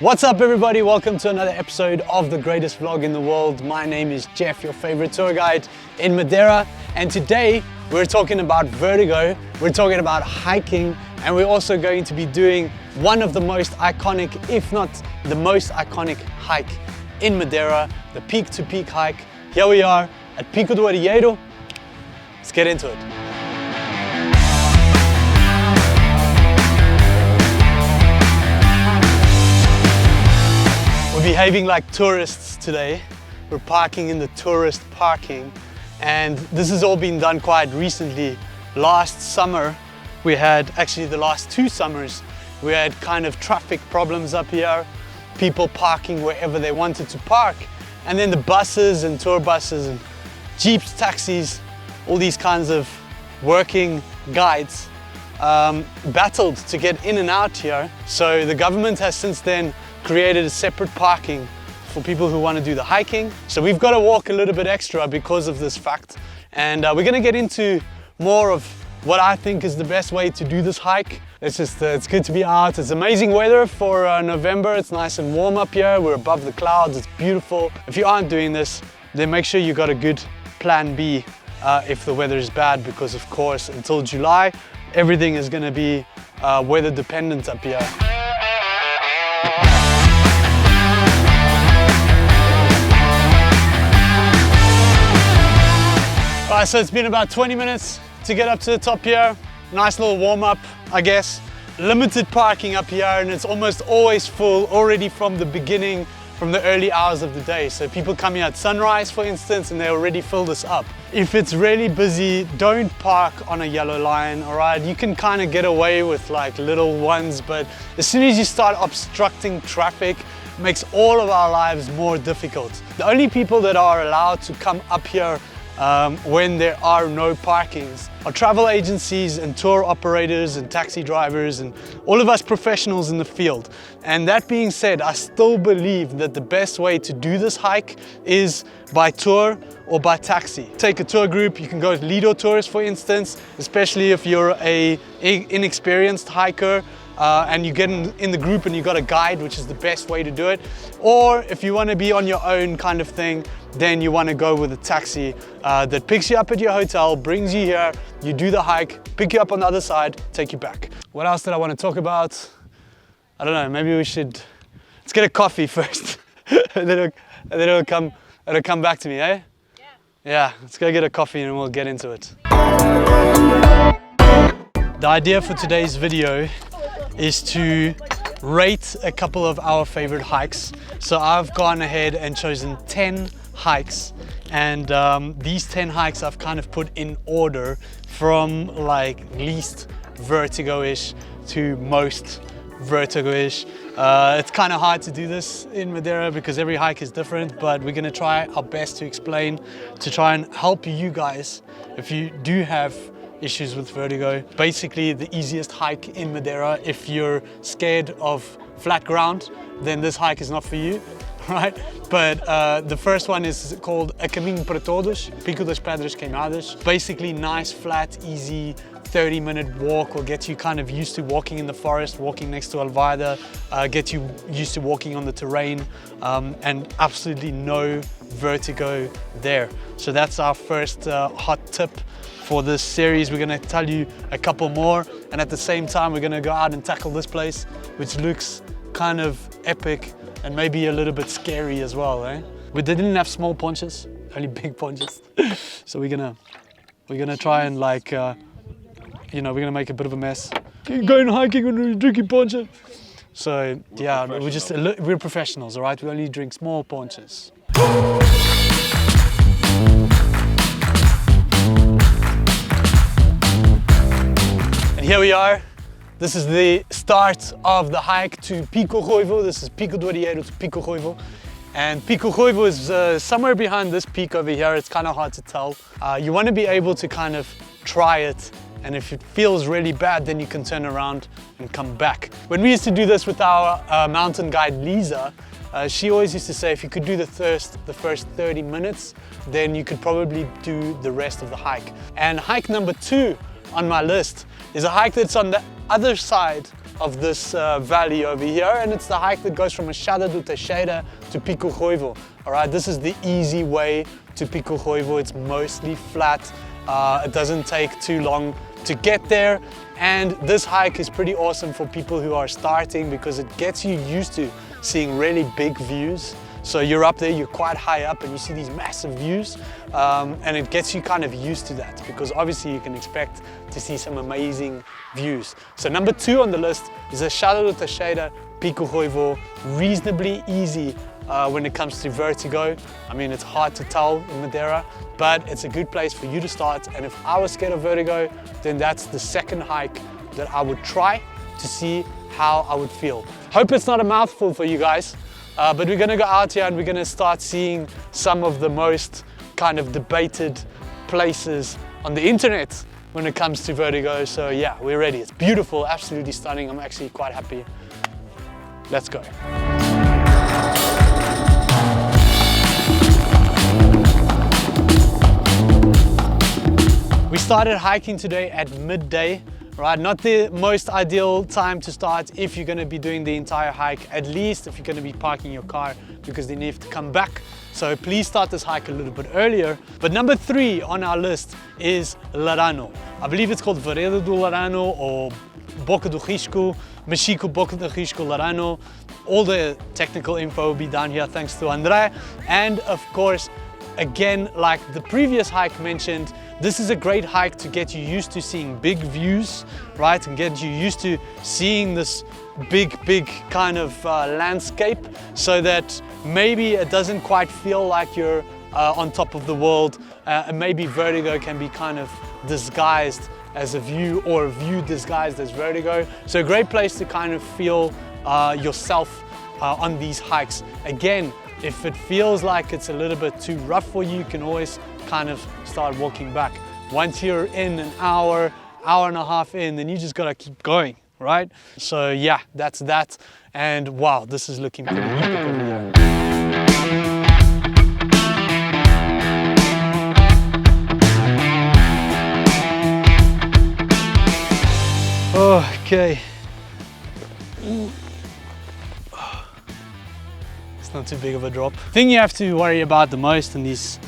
What's up everybody, welcome to another episode of the greatest vlog in the world. My name is Jeff, your favorite tour guide in Madeira, and today we're talking about vertigo, we're talking about hiking, and we're also going to be doing one of the most iconic, if not the most iconic hike in Madeira, the peak to peak hike. Here we are at Pico do Arieiro. Let's get into it. We're behaving like tourists today. We're parking in the tourist parking, and this has all been done quite recently. Last summer, we had, actually the last 2 summers, we had kind of traffic problems up here, people parking wherever they wanted to park, and then the buses and tour buses and jeeps, taxis, all these kinds of working guides battled to get in and out here. So the government has since then created a separate parking for people who want to do the hiking. So we've got to walk a little bit extra because of this fact. And we're going to get into more of what I think is the best way to do this hike. It's good to be out. It's amazing weather for November. It's nice and warm up here. We're above the clouds. It's beautiful. If you aren't doing this, then make sure you got a good plan B if the weather is bad, because of course until July, everything is going to be weather dependent up here. Alright, so it's been about 20 minutes to get up to the top here. Nice little warm up, I guess. Limited parking up here, and it's almost always full already from the beginning, from the early hours of the day. So people come here at sunrise, for instance, and they already fill this up. If it's really busy, don't park on a yellow line, alright? You can kind of get away with like little ones, but as soon as you start obstructing traffic, it makes all of our lives more difficult. The only people that are allowed to come up here when there are no parkings are travel agencies and tour operators and taxi drivers and all of us professionals in the field. And that being said, I still believe that the best way to do this hike is by tour or by taxi. Take a tour group. You can go with Lido tours, for instance, especially if you're an inexperienced hiker. And you get in the group and you got a guide, which is the best way to do it. Or if you want to be on your own kind of thing, then you want to go with a taxi that picks you up at your hotel, brings you here, you do the hike, pick you up on the other side, take you back. What else did I want to talk about? I don't know, maybe let's get a coffee first. and then it'll come back to me, eh? Yeah, let's go get a coffee and we'll get into it. The idea for today's video is to rate a couple of our favorite hikes. So I've gone ahead and chosen 10 hikes, and these 10 hikes I've kind of put in order from like least vertigo-ish to most vertigo-ish. It's kind of hard to do this in Madeira because every hike is different, but we're gonna try our best to explain, to try and help you guys if you do have issues with vertigo. Basically the easiest hike in Madeira. If you're scared of flat ground, then this hike is not for you, right? But the first one is called A Caminho para Todos, Pico das Pedras Queimadas. Basically nice, flat, easy 30-minute walk will get you kind of used to walking in the forest, walking next to Alvada, get you used to walking on the terrain, and absolutely no vertigo there. So that's our first hot tip for this series. We're going to tell you a couple more, and at the same time we're going to go out and tackle this place, which looks kind of epic and maybe a little bit scary as well, eh? We didn't have small ponches, only big ponches. So we're gonna try and like we're gonna make a bit of a mess. Going hiking when we're drinking ponche. So yeah, we're professionals, all right? We only drink small ponches. And here we are. This is the start of the hike to Pico Ruivo. This is Pico do Arieiro to Pico Ruivo. And Pico Ruivo is somewhere behind this peak over here. It's kind of hard to tell. You want to be able to kind of try it, and if it feels really bad, then you can turn around and come back. When we used to do this with our mountain guide Lisa, she always used to say if you could do the first 30 minutes, then you could probably do the rest of the hike. And hike number 2 on my list is a hike that's on the other side of this valley over here, and it's the hike that goes from Machado do Teixeira to Pico. All right, this is the easy way to Pico. It's mostly flat. It doesn't take too long to get there, and this hike is pretty awesome for people who are starting because it gets you used to seeing really big views. So you're up there, you're quite high up, and you see these massive views, and it gets you kind of used to that because obviously you can expect to see some amazing views. So number 2 on the list is a Machado do Teixeira Pico. Reasonably easy when it comes to vertigo. I mean, it's hard to tell in Madeira, but it's a good place for you to start. And if I was scared of vertigo, then that's the second hike that I would try to see how I would feel. Hope it's not a mouthful for you guys. But we're gonna go out here and we're gonna start seeing some of the most kind of debated places on the internet when it comes to vertigo. So yeah, we're ready. It's beautiful, absolutely stunning. I'm actually quite happy. Let's go. We started hiking today at midday. Right, not the most ideal time to start if you're going to be doing the entire hike, at least if you're going to be parking your car, because then you have to come back. So please start this hike a little bit earlier. But number 3 on our list is Larano. I believe it's called Vereda do Larano or Boca do Risco, Mexico Boca do Risco Larano. All the technical info will be down here thanks to Andre. And of course, again, like the previous hike mentioned, this is a great hike to get you used to seeing big views, right? And get you used to seeing this big kind of landscape, so that maybe it doesn't quite feel like you're on top of the world. And maybe vertigo can be kind of disguised as a view, or a view disguised as vertigo. So a great place to kind of feel yourself on these hikes. Again, if it feels like it's a little bit too rough for you, you can always kind of start walking back. Once you're in an hour and a half in, then you just gotta keep going, right? So yeah, that's that. And wow, this is looking pretty epic over here. Okay. It's not too big of a drop. The thing you have to worry about the most on these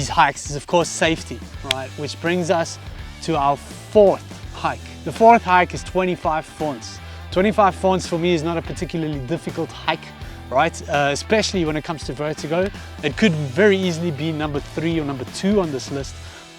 hikes is of course safety, right? Which brings us to our 4th hike. The 4th hike is 25 fonts. 25 fonts for me is not a particularly difficult hike, right? Especially when it comes to vertigo. It could very easily be number 3 or number 2 on this list,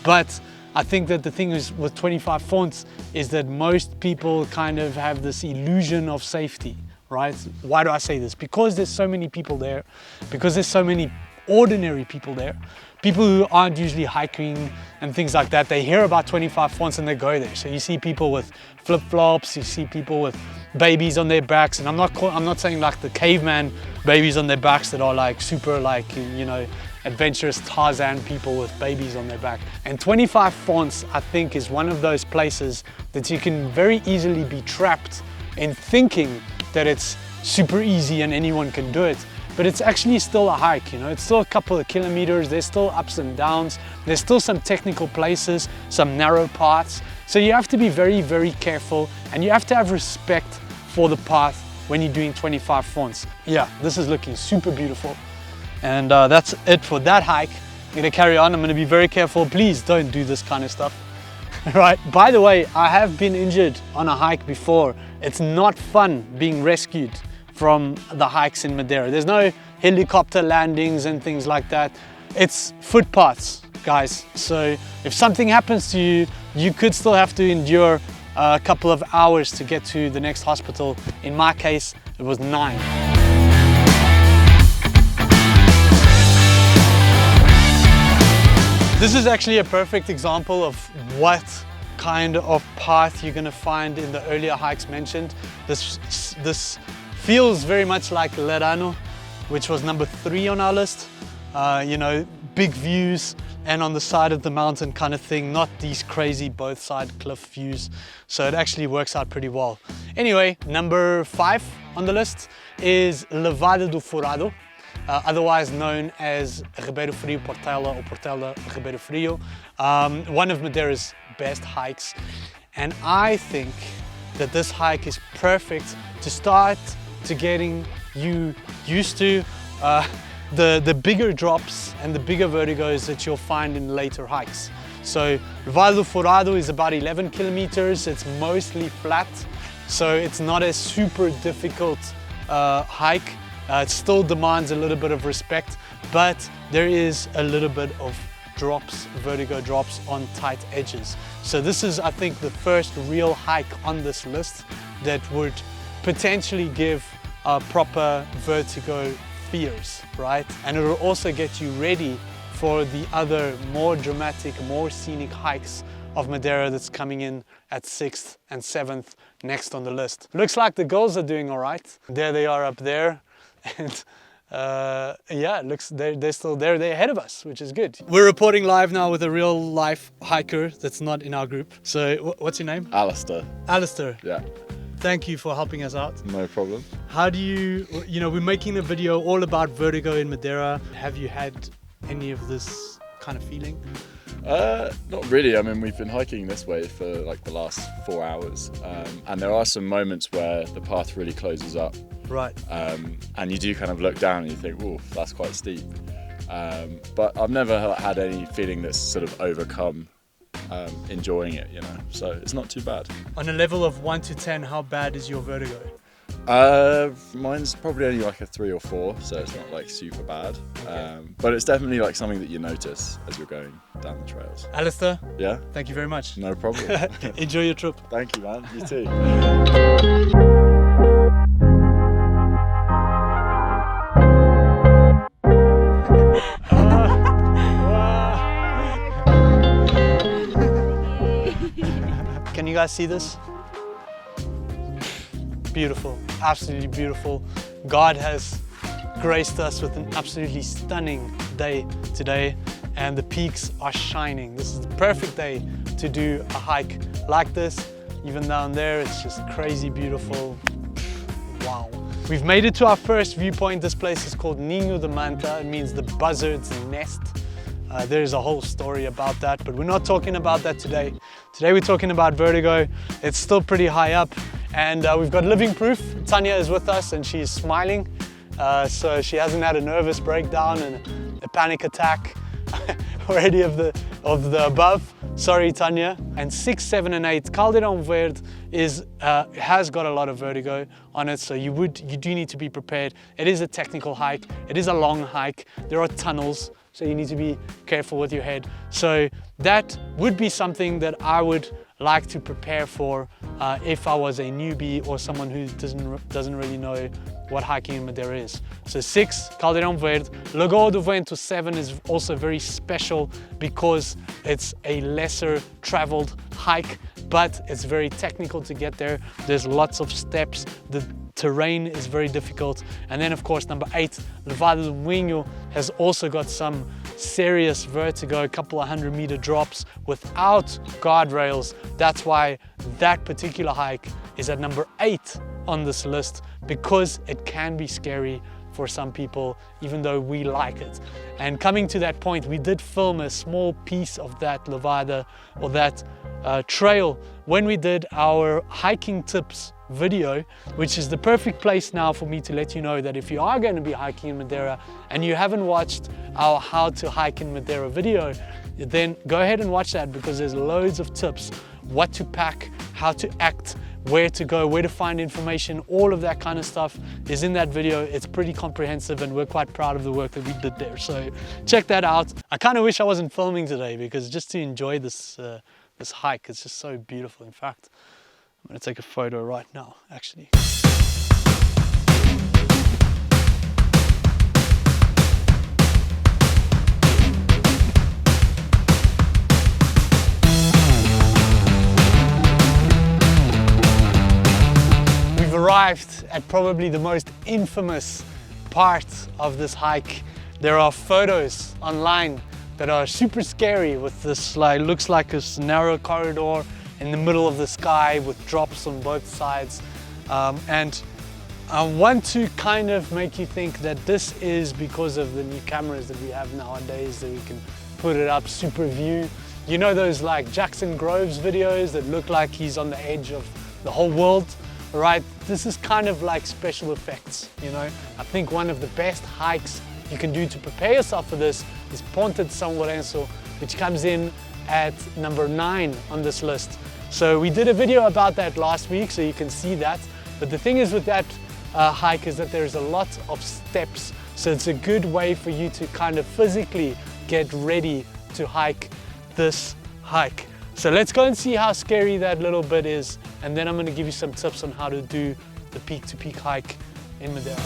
but I think that the thing is with 25 fonts is that most people kind of have this illusion of safety, right? Why do I say this? Because there's so many people there, because there's so many ordinary people there, people who aren't usually hiking and things like that. They hear about 25 fonts and they go there. So you see people with flip-flops, you see people with babies on their backs, and I'm not saying like the caveman babies on their backs that are like super like, you know, adventurous Tarzan people with babies on their back. And 25 fonts, I think, is one of those places that you can very easily be trapped in thinking that it's super easy and anyone can do it. But it's actually still a hike, you know, it's still a couple of kilometers, there's still ups and downs, there's still some technical places, some narrow paths. So you have to be very, very careful, and you have to have respect for the path when you're doing 25 fonts. Yeah, this is looking super beautiful. And that's it for that hike. I'm gonna carry on, I'm gonna be very careful. Please don't do this kind of stuff. Right, by the way, I have been injured on a hike before. It's not fun being rescued from the hikes in Madeira. There's no helicopter landings and things like that. It's footpaths, guys. So if something happens to you, you could still have to endure a couple of hours to get to the next hospital. In my case, it was 9. This is actually a perfect example of what kind of path you're gonna find in the earlier hikes mentioned. This feels very much like Lerano, which was number 3 on our list. You know, big views and on the side of the mountain kind of thing, not these crazy both side cliff views. So it actually works out pretty well. Anyway, number 5 on the list is Levada do Furado, otherwise known as Ribeiro Frio Portela or Portela Ribeiro Frio. One of Madeira's best hikes. And I think that this hike is perfect to start to getting you used to the bigger drops and the bigger vertigos that you'll find in later hikes. So Vale do Forado is about 11 kilometers. It's mostly flat, so it's not a super difficult hike. It still demands a little bit of respect, but there is a little bit of drops, vertigo drops on tight edges. So this is, I think, the first real hike on this list that would potentially give proper vertigo fears, right? And it will also get you ready for the other more dramatic, more scenic hikes of Madeira that's coming in at 6th and 7th next on the list. Looks like the girls are doing all right. There they are up there. And yeah, it looks they're still there. They're ahead of us, which is good. We're reporting live now with a real life hiker that's not in our group. So what's your name? Alistair. Alistair. Yeah. Thank you for helping us out. No problem. How do you know, we're making a video all about vertigo in Madeira. Have you had any of this kind of feeling? Not really. I mean, we've been hiking this way for like the last 4 hours, and there are some moments where the path really closes up. Right. And you do kind of look down and you think, "Ooh, that's quite steep." But I've never had any feeling that's sort of overcome enjoying it, you know. So it's not too bad. On a level of 1 to 10, how bad is your vertigo? Mine's probably only like a 3 or 4, so it's not like super bad. But it's definitely like something that you notice as you're going down the trails. Alistair, Yeah, thank you very much. no problem. Enjoy your trip. Thank you, man. You too. Can you guys see this? Beautiful, absolutely beautiful. God has graced us with an absolutely stunning day today, and the peaks are shining. This is the perfect day to do a hike like this. Even down there, it's just crazy beautiful. Wow. We've made it to our first viewpoint. This place is called Ninho de Manta. It means the buzzard's nest. There's a whole story about that, but we're not talking about that today. Today we're talking about vertigo. It's still pretty high up, and we've got living proof. Tanya is with us and she's smiling, so she hasn't had a nervous breakdown and a panic attack already of the above. Sorry, Tanya. And 6, 7, and 8, Caldeirão Verde has got a lot of vertigo on it, so you do need to be prepared. It is a technical hike. It is a long hike. There are tunnels, so you need to be careful with your head. So that would be something that I would like to prepare for if I was a newbie or someone who doesn't really know what hiking in Madeira is. So 6, Caldeirão Verde. Lagoa do Vento 7 is also very special because it's a lesser traveled hike, but it's very technical to get there. There's lots of steps. The terrain is very difficult. And then of course number 8, Levada do Minho, has also got some serious vertigo, a couple of 100-meter drops without guardrails. That's why that particular hike is at number 8 on this list, because it can be scary for some people, even though we like it. And coming to that point, we did film a small piece of that Levada, or that trail, when we did our hiking tips video, which is the perfect place now for me to let you know that if you are going to be hiking in Madeira and you haven't watched our How to Hike in Madeira video, then go ahead and watch that, because there's loads of tips, what to pack, how to act, where to go, where to find information, all of that kind of stuff is in that video. It's pretty comprehensive and we're quite proud of the work that we did there. So check that out. I kind of wish I wasn't filming today, because just to enjoy this hike, it's just so beautiful. In fact, I'm going to take a photo right now, actually. We've arrived at probably the most infamous part of this hike. There are photos online that are super scary with this, like, looks like this narrow corridor in the middle of the sky with drops on both sides. And I want to kind of make you think that this is because of the new cameras that we have nowadays, that we can put it up super view. You know those like Jackson Groves videos that look like he's on the edge of the whole world, right? This is kind of like special effects, you know? I think one of the best hikes you can do to prepare yourself for this is Ponte de São Lourenço, which comes in at number 9 on this list. So we did a video about that last week, so you can see that. But the thing is with that hike is that there's a lot of steps. So it's a good way for you to kind of physically get ready to hike this hike. So let's go and see how scary that little bit is. And then I'm gonna give you some tips on how to do the peak to peak hike in Madeira.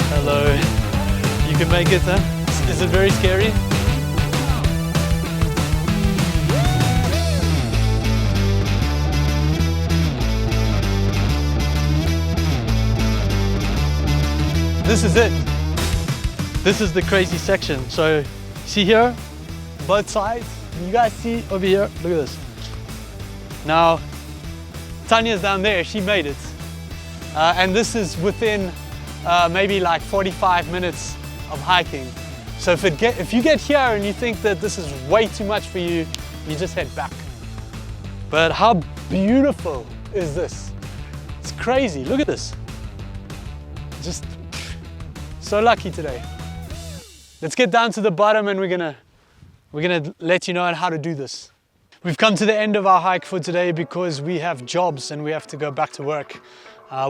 Hello, you can make it, huh? Is it very scary? This is it. This is the crazy section. So see here, both sides. You guys see over here, look at this. Now, Tanya's down there, she made it. And this is within maybe like 45 minutes of hiking. So if you get here and you think that this is way too much for you, you just head back. But how beautiful is this? It's crazy, look at this. Just so lucky today. Let's get down to the bottom and we're gonna let you know how to do this. We've come to the end of our hike for today because we have jobs and we have to go back to work.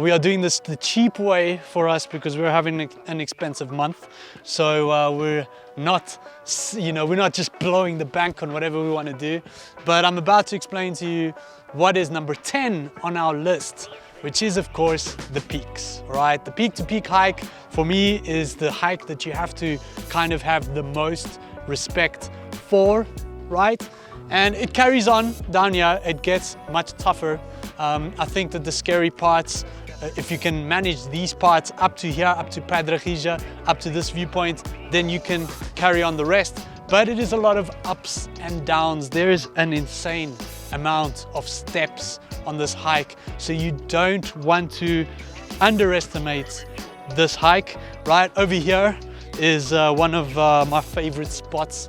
We are doing this the cheap way for us because we're having an expensive month. So we're not just blowing the bank on whatever we want to do. But I'm about to explain to you what is number 10 on our list, which is of course the peaks, right? The peak to peak hike for me is the hike that you have to kind of have the most respect for, right? And it carries on down here, it gets much tougher. I think that the scary parts, if you can manage these parts up to here, up to Padre Gija, up to this viewpoint, then you can carry on the rest. But it is a lot of ups and downs. There is an insane amount of steps on this hike. So you don't want to underestimate this hike. Right over here is one of my favorite spots.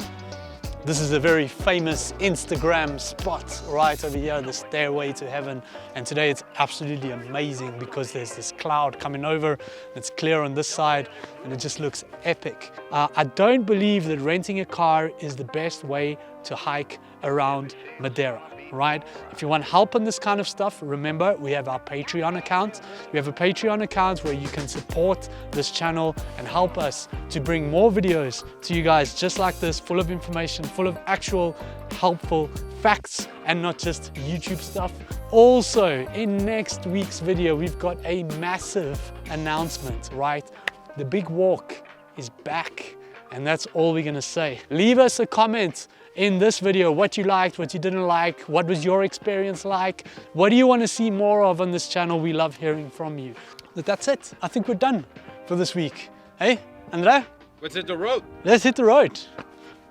This is a very famous Instagram spot right over here, the stairway to heaven. And today it's absolutely amazing because there's this cloud coming over. It's clear on this side and it just looks epic. I don't believe that renting a car is the best way to hike around Madeira. Right? If you want help on this kind of stuff, remember we have our Patreon account. We have a Patreon account where you can support this channel and help us to bring more videos to you guys just like this, full of information, full of actual helpful facts and not just YouTube stuff. Also, in next week's video, we've got a massive announcement, right? The big walk is back and that's all we're gonna say. Leave us a comment in this video, what you liked, what you didn't like, what was your experience like, what do you want to see more of on this channel? We love hearing from you. But that's it. I think we're done for this week. Hey, Andrea? Let's hit the road. Let's hit the road.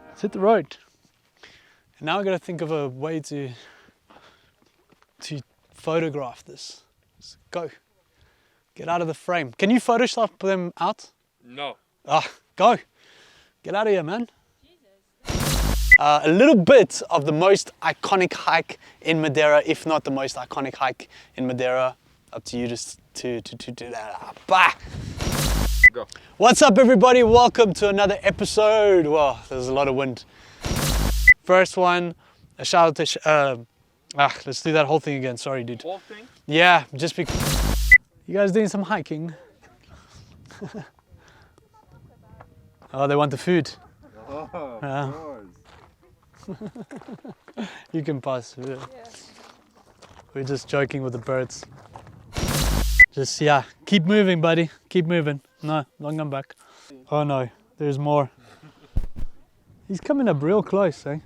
Let's hit the road. And now I gotta think of a way to photograph this. Let's go. Get out of the frame. Can you Photoshop them out? No. Go. Get out of here, man. A little bit of the most iconic hike in Madeira, if not the most iconic hike in Madeira. Up to you to do that. Bah! Go. What's up, everybody? Welcome to another episode. Well, there's a lot of wind. First one, a shout out to... let's do that whole thing again. Sorry, dude. Whole thing? Yeah, just because... You guys doing some hiking? Oh, they want the food. Oh, Yeah. You can pass. Yeah. We're just joking with the birds. Just, yeah, keep moving, buddy. Keep moving. No, don't come back. Oh no, there's more. He's coming up real close, eh?